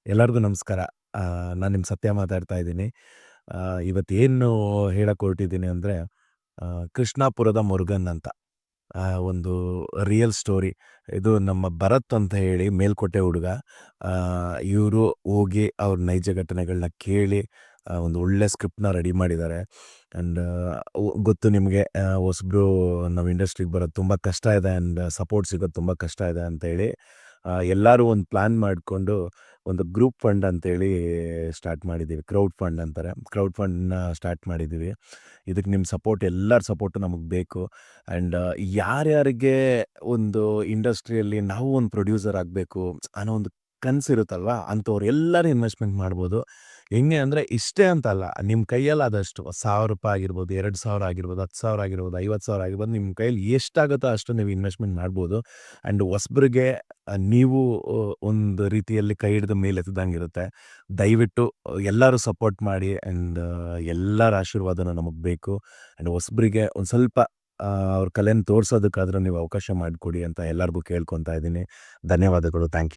ಎಲ್ಲರಿಗೂ ನಮಸ್ಕಾರ. ನಾನು ನಿಮ್ಮ ಸತ್ಯ ಮಾತಾಡ್ತಾ ಇದ್ದೀನಿ. ಇವತ್ತೇನು ಹೇಳಕ್ಕೆ ಹೊರಟಿದ್ದೀನಿ ಅಂದರೆ, ಕೃಷ್ಣಾಪುರದ ಮುರುಗನ್ ಅಂತ. ಒಂದು ರಿಯಲ್ ಸ್ಟೋರಿ. ಇದು ನಮ್ಮ ಭರತ್ ಅಂತ ಹೇಳಿ ಮೇಲ್ಕೋಟೆ ಹುಡುಗ. ಇವರು ಹೋಗಿ ಅವ್ರ ನೈಜ ಘಟನೆಗಳನ್ನ ಕೇಳಿ ಒಂದು ಒಳ್ಳೆ ಸ್ಕ್ರಿಪ್ಟ್‌ನ ರೆಡಿ ಮಾಡಿದ್ದಾರೆ. ಆ್ಯಂಡ್ ಗೊತ್ತು ನಿಮಗೆ, ಹೊಸಬ್ರು ನಾವು ಇಂಡಸ್ಟ್ರಿಗೆ ಬರೋದು ತುಂಬ ಕಷ್ಟ ಇದೆ ಆ್ಯಂಡ್ ಸಪೋರ್ಟ್ ಸಿಗೋದು ತುಂಬ ಕಷ್ಟ ಇದೆ ಅಂತೇಳಿ ಎಲ್ಲರೂ ಒಂದು ಪ್ಲ್ಯಾನ್ ಮಾಡಿಕೊಂಡು ಒಂದು ಗ್ರೂಪ್ ಫಂಡ್ ಅಂತೇಳಿ ಸ್ಟಾರ್ಟ್ ಮಾಡಿದ್ದೀವಿ. ಕ್ರೌಡ್ ಫಂಡ್ ಅಂತಾರೆ. ಕ್ರೌಡ್ ಫಂಡ್‌ನ ಸ್ಟಾರ್ಟ್ ಮಾಡಿದ್ದೀವಿ. ಇದಕ್ಕೆ ನಿಮ್ಮ ಸಪೋರ್ಟ್, ಎಲ್ಲರ ಸಪೋರ್ಟು ನಮಗೆ ಬೇಕು. ಆ್ಯಂಡ್ ಯಾರ್ಯಾರಿಗೆ ಒಂದು ಇಂಡಸ್ಟ್ರಿಯಲ್ಲಿ ನಾವು ಒಂದು ಪ್ರೊಡ್ಯೂಸರ್ ಆಗಬೇಕು ಅನ್ನೋ ಒಂದು ಕನಸಿರುತ್ತಲ್ವಾ, ಅಂಥವ್ರೆಲ್ಲರೂ ಇನ್ವೆಸ್ಟ್‌ಮೆಂಟ್ ಮಾಡ್ಬೋದು. ಹೆಂಗೆ ಅಂದರೆ ಇಷ್ಟೇ ಅಂತಲ್ಲ, ನಿಮ್ಮ ಕೈಯಲ್ಲಾದಷ್ಟು ₹1,000 ಆಗಿರ್ಬೋದು, 2,000 ಆಗಿರ್ಬೋದು, 10,000 ಆಗಿರ್ಬೋದು, 50,000 ಆಗಿರ್ಬೋದು, ನಿಮ್ಮ ಕೈಯಲ್ಲಿ ಎಷ್ಟಾಗುತ್ತೋ ಅಷ್ಟು ನೀವು ಇನ್ವೆಸ್ಟ್‌ಮೆಂಟ್ ಮಾಡ್ಬೋದು. ಆ್ಯಂಡ್ ಹೊಸಬ್ರಿಗೆ ನೀವು ಒಂದು ರೀತಿಯಲ್ಲಿ ಕೈ ಹಿಡಿದು ಮೇಲೆತ್ತಿದಂಗಿರುತ್ತೆ. ದಯವಿಟ್ಟು ಎಲ್ಲರೂ ಸಪೋರ್ಟ್ ಮಾಡಿ ಆ್ಯಂಡ್ ಎಲ್ಲರ ಆಶೀರ್ವಾದನೂ ನಮಗೆ ಬೇಕು. ಆ್ಯಂಡ್ ಹೊಸಬ್ರಿಗೆ ಒಂದು ಸ್ವಲ್ಪ ಅವ್ರ ಕಲೆನ ತೋರ್ಸೋದಕ್ಕಾದ್ರೂ ನೀವು ಅವಕಾಶ ಮಾಡಿಕೊಡಿ ಅಂತ ಎಲ್ಲರಿಗೂ ಕೇಳ್ಕೊತಾ ಇದ್ದೀನಿ. ಧನ್ಯವಾದಗಳು. Thank you.